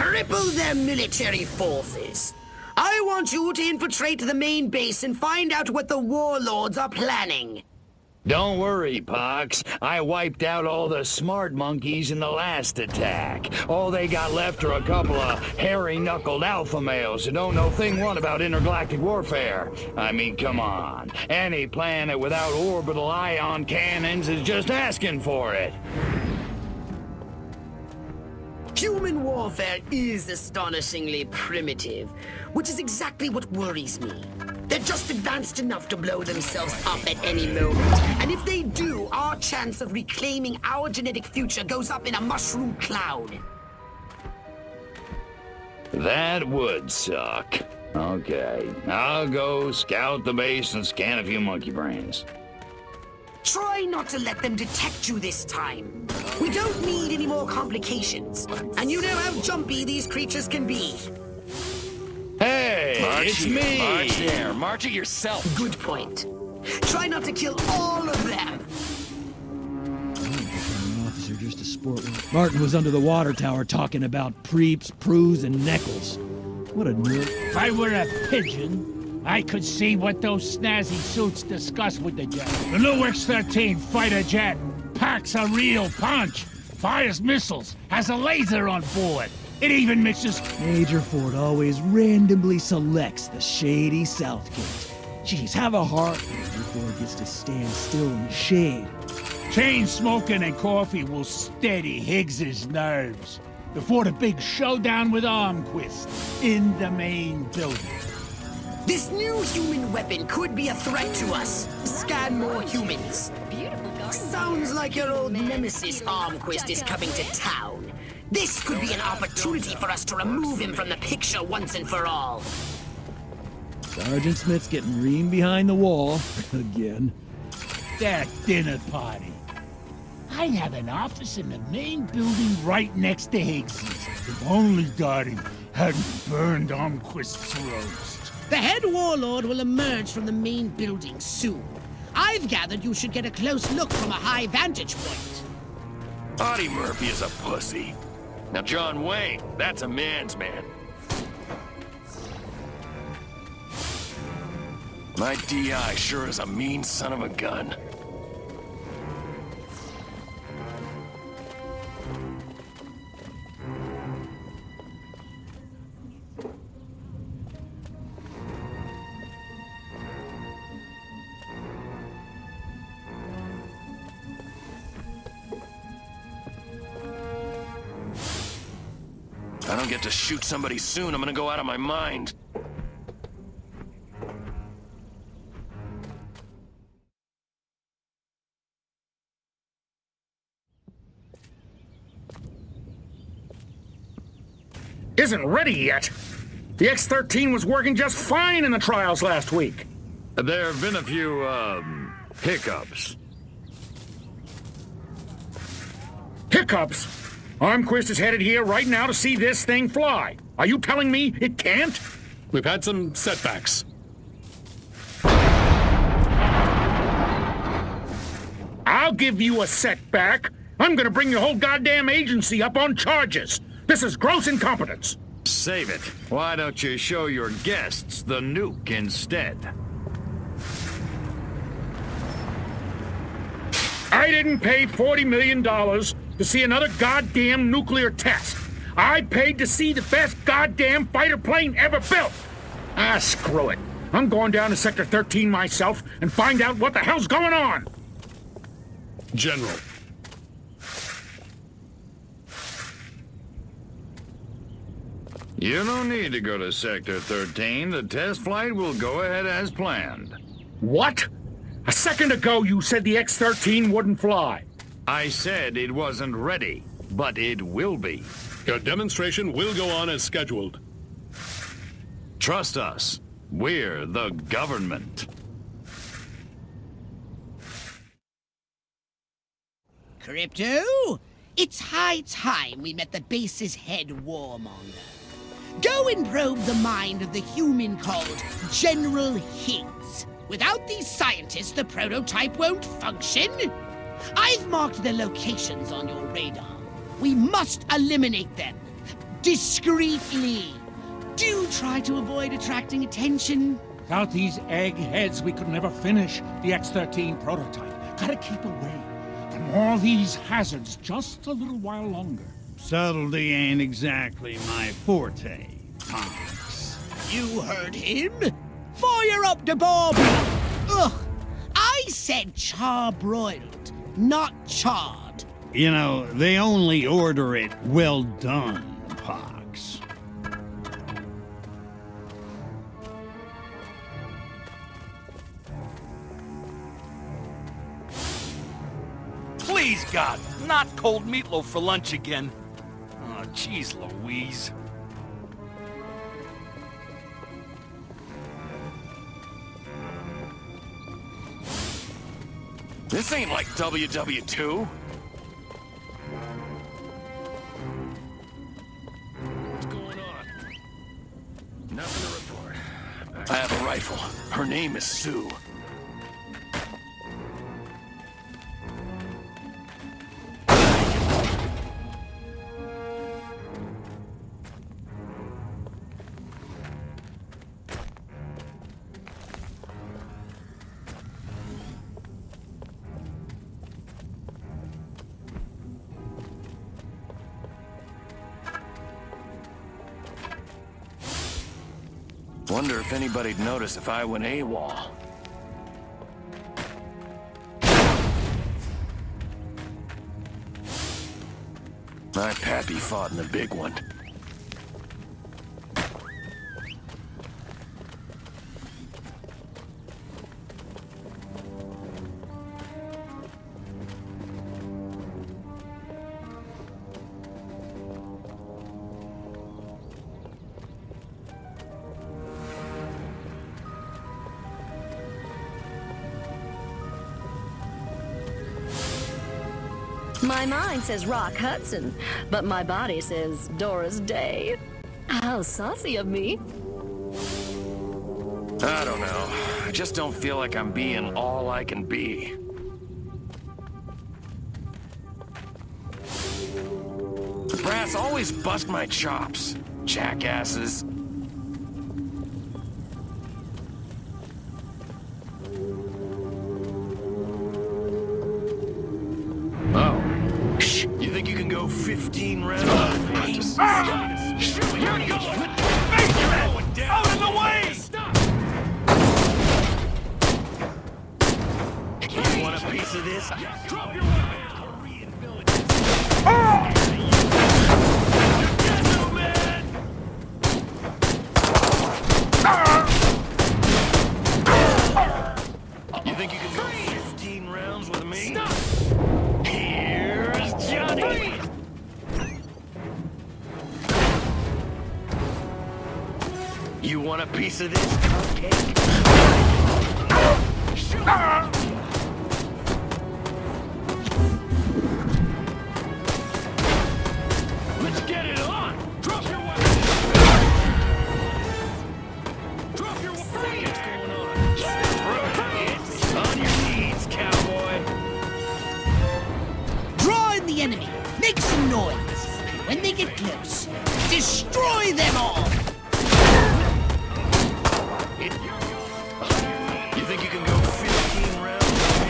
Cripple their military forces. I want you to infiltrate the main base and find out what the warlords are planning. Don't worry, Pox. I wiped out all the smart monkeys in the last attack. All they got left are a couple of hairy-knuckled alpha males who don't know thing one about intergalactic warfare. I mean, come on. Any planet without orbital ion cannons is just asking for it. Human warfare is astonishingly primitive, which is exactly what worries me. They're just advanced enough to blow themselves up at any moment. And if they do, our chance of reclaiming our genetic future goes up in a mushroom cloud. That would suck. Okay, I'll go scout the base and scan a few monkey brains. Try not to let them detect you this time. We don't need any more complications. And you know how jumpy these creatures can be. Hey, it's me! March there. March it yourself. Good point. Try not to kill all of them. An officer just a sport. Martin was under the water tower talking about preeps, proos, and neckles. What a nerd. If I were a pigeon, I could see what those snazzy suits discuss with the jet. The new X-13 fighter jet packs a real punch, fires missiles, has a laser on board. It even mixes... Major Ford always randomly selects the shady Southgate. Jeez, have a heart. Major Ford gets to stand still in the shade. Chain smoking and coffee will steady Higgs's nerves before the big showdown with Armquist in the main building. This new human weapon could be a threat to us. Scan more humans. Sounds like your old nemesis Armquist is coming to town. This could be an opportunity for us to remove him from the picture once and for all. Sergeant Smith's getting reamed behind the wall again. That dinner party. I'd have an office in the main building right next to Higgs's. If only Dottie hadn't burned Armquist's roast. The head warlord will emerge from the main building soon. I've gathered you should get a close look from a high vantage point. Audie Murphy is a pussy. Now John Wayne, that's a man's man. My DI sure is a mean son of a gun. If I don't get to shoot somebody soon, I'm gonna go out of my mind. Isn't ready yet. The X-13 was working just fine in the trials last week. There have been a few, hiccups. Hiccups? Armquist is headed here right now to see this thing fly. Are you telling me it can't? We've had some setbacks. I'll give you a setback. I'm gonna bring your whole goddamn agency up on charges. This is gross incompetence. Save it. Why don't you show your guests the nuke instead? I didn't pay $40 million to see another goddamn nuclear test. I paid to see the best goddamn fighter plane ever built. Ah, screw it. I'm going down to Sector 13 myself and find out what the hell's going on. General. You don't need to go to Sector 13. The test flight will go ahead as planned. What? A second ago you said the X-13 wouldn't fly. I said it wasn't ready, but it will be. Your demonstration will go on as scheduled. Trust us. We're the government. Crypto, it's high time we met the base's head warmonger. Go and probe the mind of the human called General Higgs. Without these scientists, the prototype won't function. I've marked their locations on your radar. We must eliminate them. discreetly. Do try to avoid attracting attention. Without these eggheads, we could never finish the X-13 prototype. Gotta keep away from all these hazards just a little while longer. Subtlety ain't exactly my forte, Ponks. You heard him. Fire up the barbie. Ugh, I said charbroiled, not charred. You know, they only order it well done, Pox. Please, God, not cold meatloaf for lunch again. Oh, jeez Louise. This ain't like WW2. What's going on? Nothing to report. I have a rifle. Her name is Sue. Wonder if anybody'd notice if I went AWOL. My pappy fought in the big one. My mind says Rock Hudson, but my body says Doris Day. How saucy of me. I don't know. I just don't feel like I'm being all I can be. The brass always bust my chops. Jackasses. You think you can go 15 rounds? Shoot! Here he goes! Out of the way! Stop! You want a piece of this? Drop your weapon! You think you can go 15 rounds with me? Stop! Here's Johnny! You want a piece of this cupcake? Let's get it on! Drop your weapon! Drop your weapon! What's going on? It's on your knees, cowboy! Draw in the enemy. Make some noise. When they get close, destroy them all. You think you can go 15 rounds with me?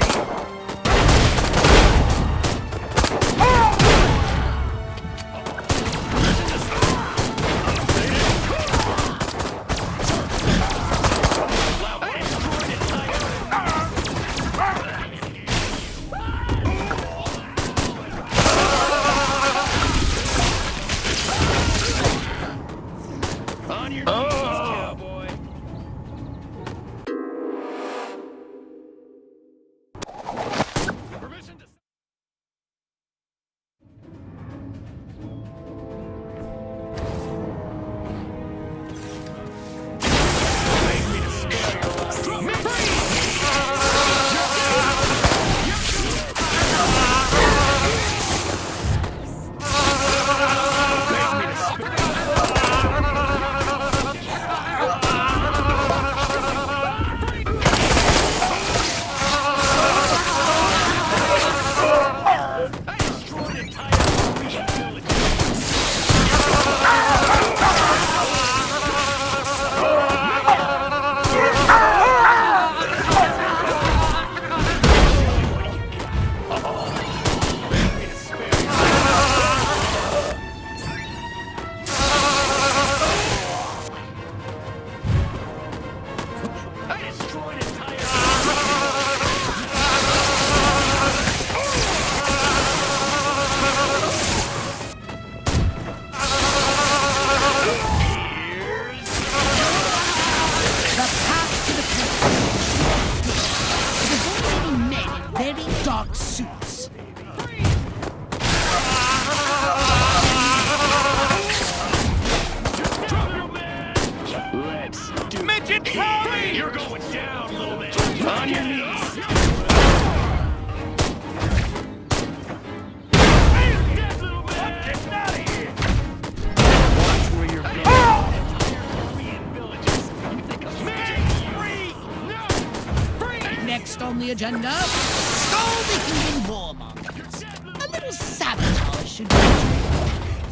Agent Tommy! You're going down, little man. On your knees. Dead, little man. Get out of here. Watch where you're going. Next on the agenda, stall the human warmonger. A little sabotage should be done.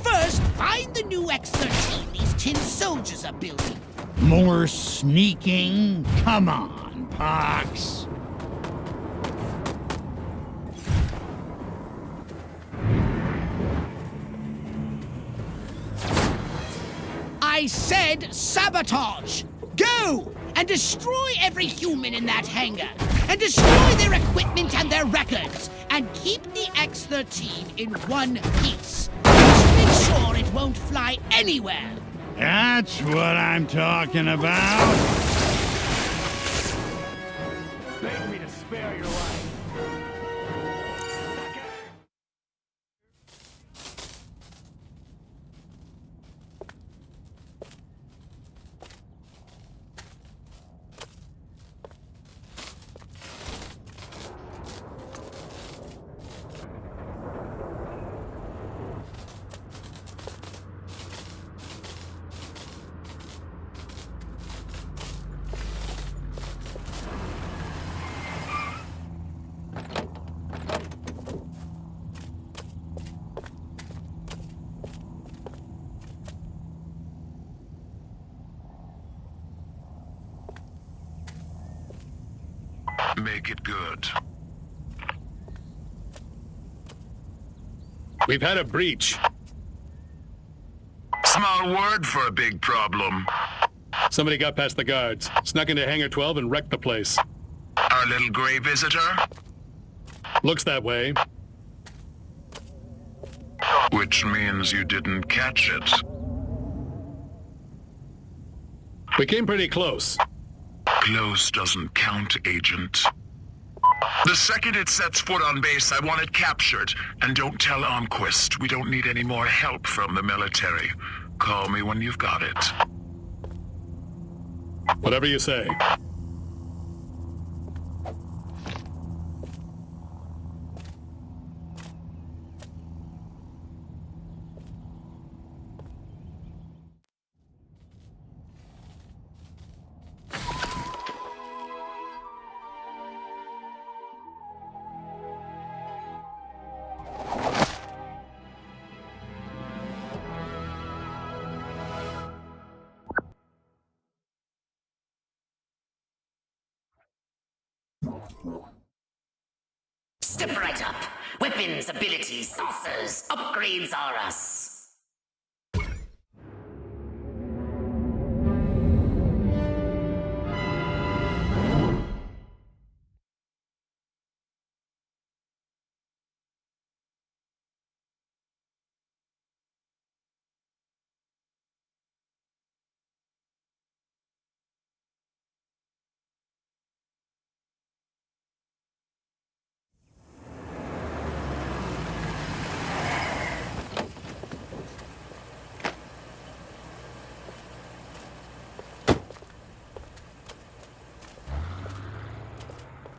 First, find the new X-13 these tin soldiers are building. More sneaking? Come on, Pox. I said sabotage! Go! And destroy every human in that hangar! And destroy their equipment and their records! And keep the X-13 in one piece! Just make sure it won't fly anywhere! That's what I'm talking about. Beg me to spare your life. Make it good. We've had a breach. Small word for a big problem. Somebody got past the guards, snuck into Hangar 12 and wrecked the place. Our little gray visitor? Looks that way. Which means you didn't catch it. We came pretty close. Close doesn't count, Agent. The second it sets foot on base, I want it captured. And don't tell Armquist. We don't need any more help from the military. Call me when you've got it. Whatever you say. Step right up. Weapons, abilities, saucers, upgrades are us.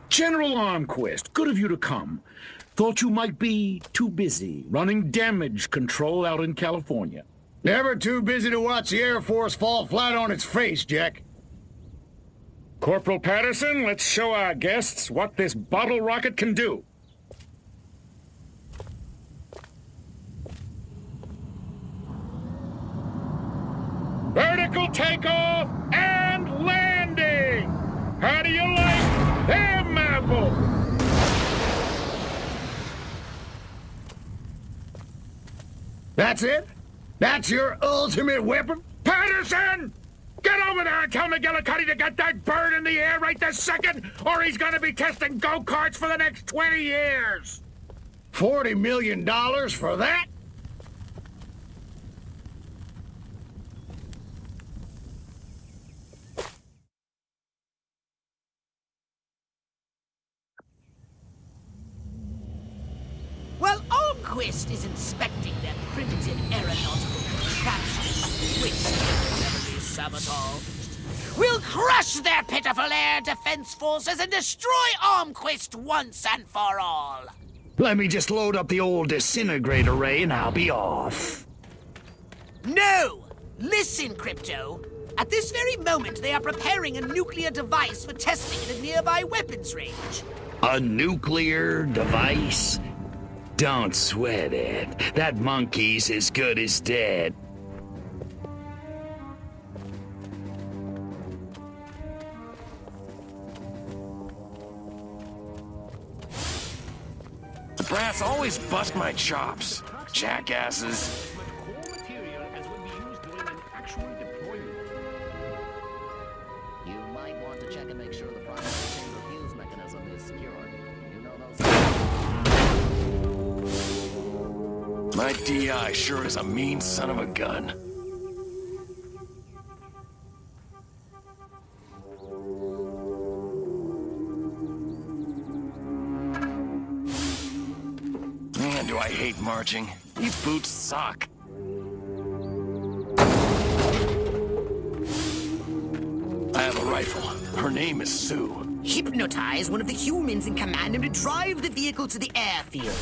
General Armquist, good of you to come. Thought you might be too busy running damage control out in California. Never too busy to watch the Air Force fall flat on its face, Jack. Corporal Patterson, let's show our guests what this bottle rocket can do. Vertical takeoff and landing! How do you like them apples? That's it? That's your ultimate weapon? Patterson! Get over there and tell McGillicuddy to get that bird in the air right this second, or he's gonna be testing go-karts for the next 20 years! $40 million for that? While Armquist is inspecting their primitive aeronautical contraptions, which can never be sabotaged, We'll crush their pitiful air defense forces and destroy Armquist once and for all. Let me just load up the old disintegrate array and I'll be off. No! Listen, Crypto. At this very moment, they are preparing a nuclear device for testing at a nearby weapons range. A nuclear device? Don't sweat it. That monkey's as good as dead. The brass always bust my chops. Jackasses. You might want to check and make sure the primary chamber fuse mechanism is secure. You know those... My DI sure is a mean son of a gun. Man, do I hate marching. These boots suck. I have a rifle. Her name is Sue. Hypnotize one of the humans and command him to drive the vehicle to the airfield.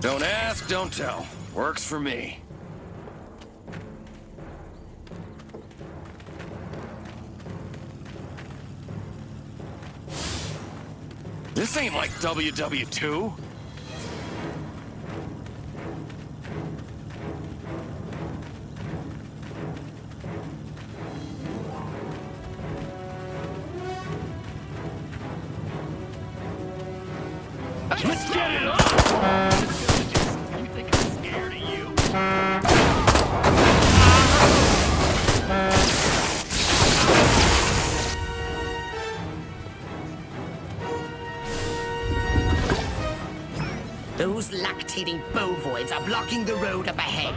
Don't ask, don't tell. Works for me. This ain't like WW2. Let's get it on! You think I'm scared of you? Those lactating bovoids are blocking the road up ahead.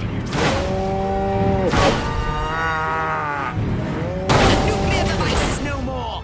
The nuclear device is no more!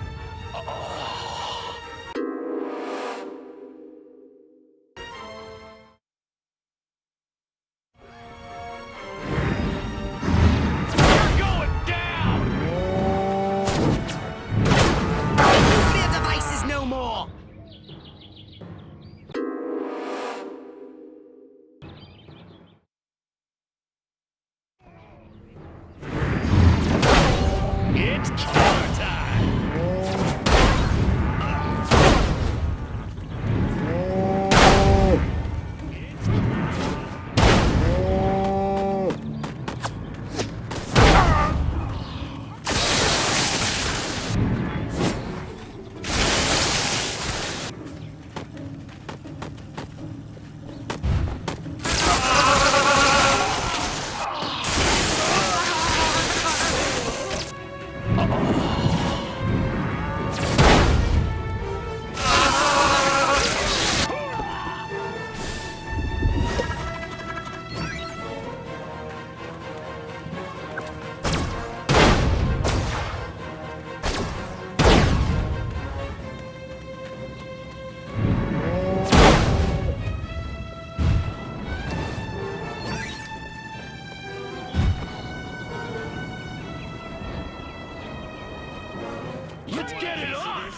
Let's get it on!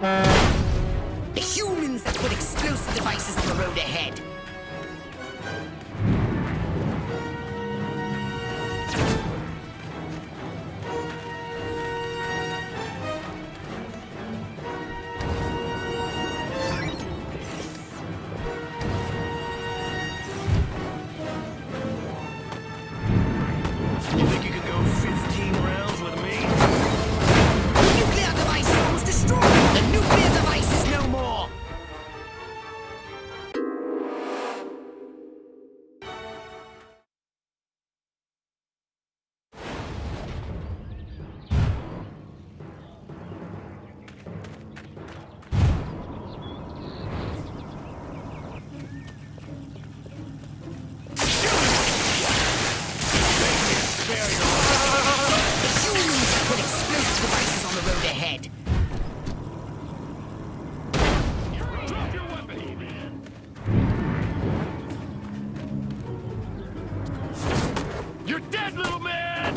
The humans have put explosive devices on the road ahead. You think you could go 15 rounds with me? The nuclear device is almost destroyed! The nuclear device is no more! Ahead. You're dead, little man!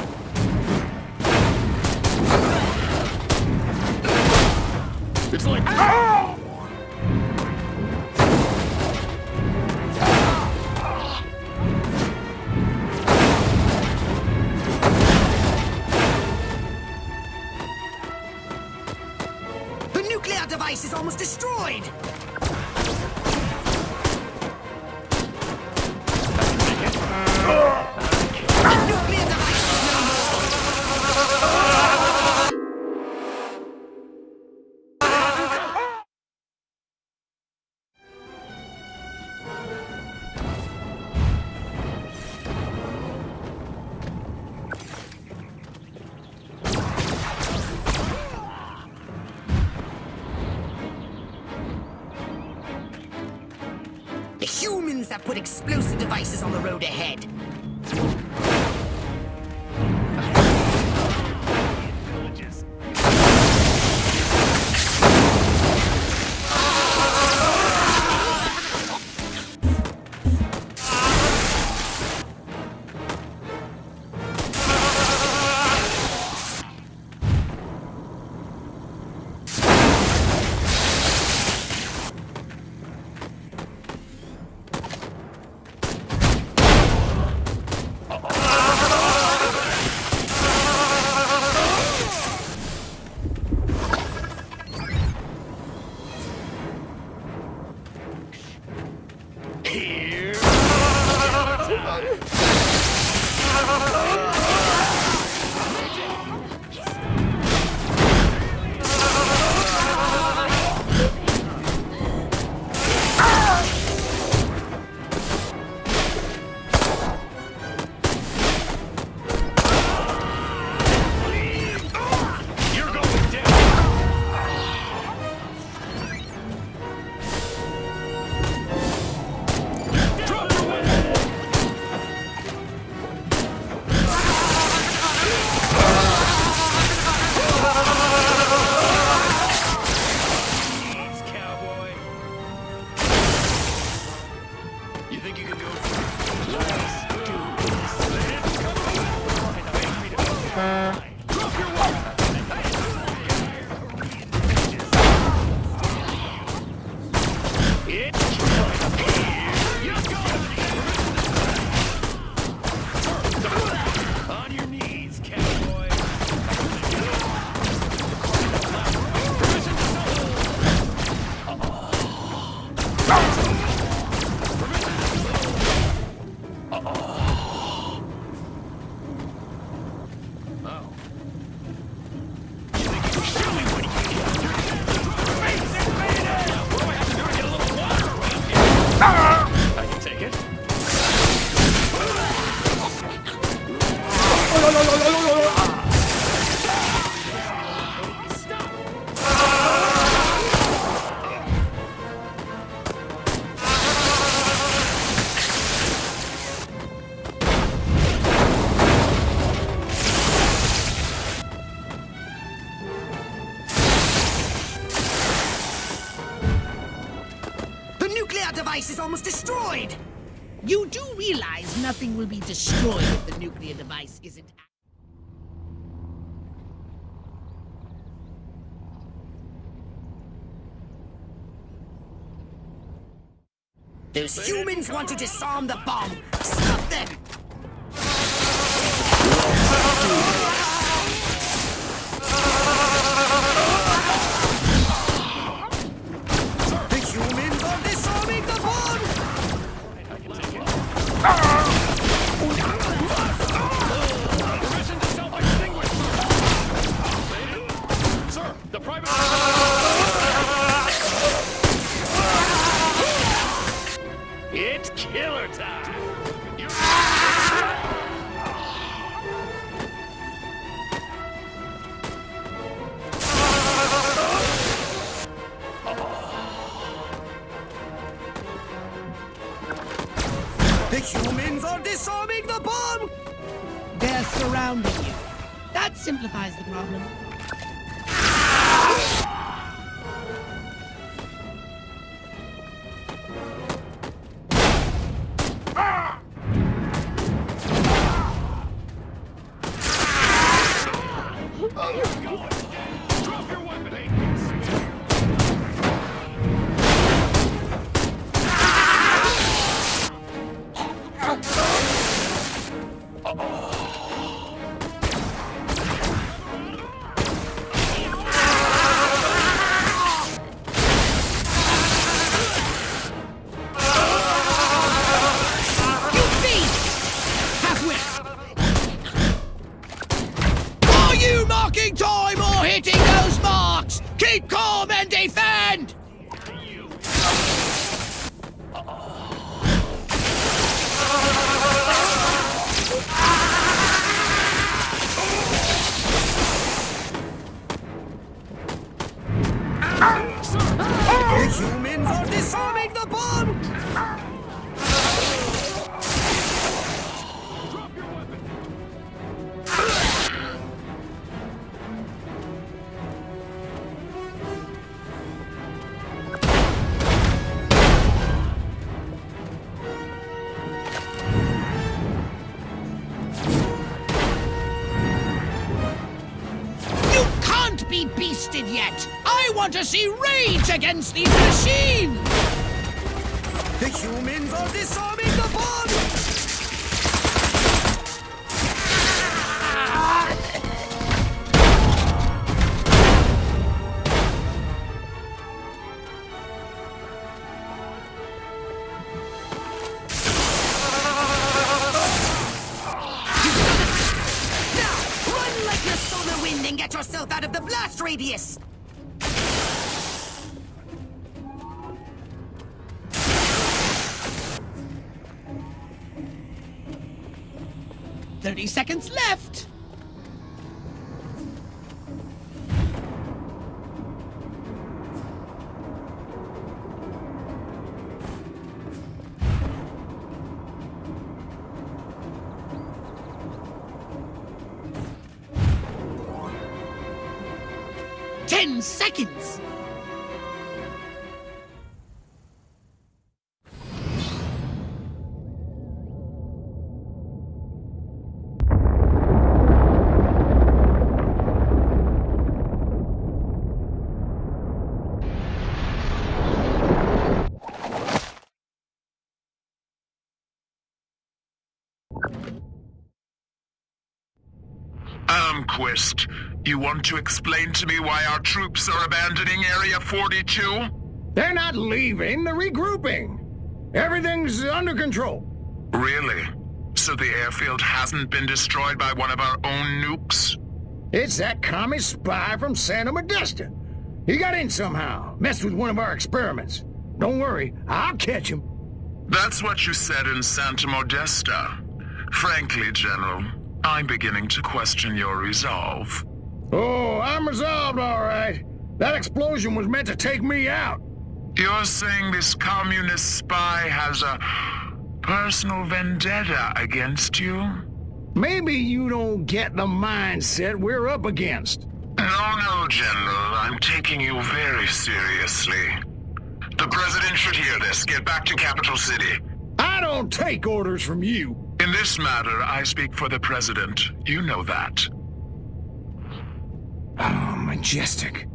It's like... The nuclear device is almost destroyed! The nuclear device is no The humans have put explosive devices on the road ahead. device is almost destroyed! You do realize nothing will be destroyed if the nuclear device isn't... Those humans want to disarm the bomb. Stop them! The humans are disarming the bomb! Permission to self-extinguish! Sir, the private... It's killer time! The humans are disarming the bomb! They're surrounding you. That simplifies the problem. Drop your weapon, Atkins! You beast! Half-wit! Are you marking time or hitting those marks? Keep calm and defend! The humans are disarming the bomb! Drop your weapon! You can't be beasted yet! I want to see rage against these machines! The humans are disarming the bomb! Now, run like your solar wind and get yourself out of the blast radius! 30 seconds left! Ten seconds! Quist, you want to explain to me why our troops are abandoning Area 42? They're not leaving, they're regrouping. Everything's under control. Really? So the airfield hasn't been destroyed by one of our own nukes? It's that commie spy from Santa Modesta. He got in somehow, messed with one of our experiments. Don't worry, I'll catch him. That's what you said in Santa Modesta. Frankly, General, I'm beginning to question your resolve. Oh, I'm resolved, all right. That explosion was meant to take me out. You're saying this communist spy has a personal vendetta against you? Maybe you don't get the mindset we're up against. No, General. I'm taking you very seriously. The President should hear this. Get back to Capital City. I don't take orders from you. In this matter, I speak for the President. You know that. Oh, majestic.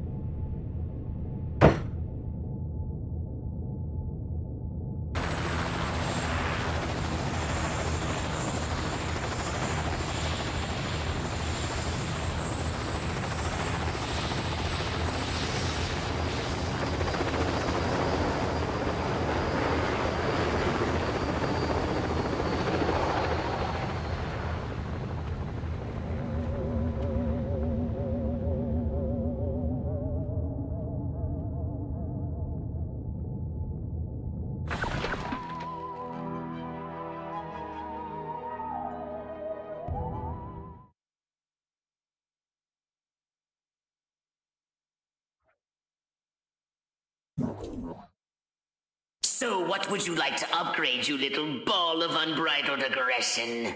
So what would you like to upgrade, you little ball of unbridled aggression?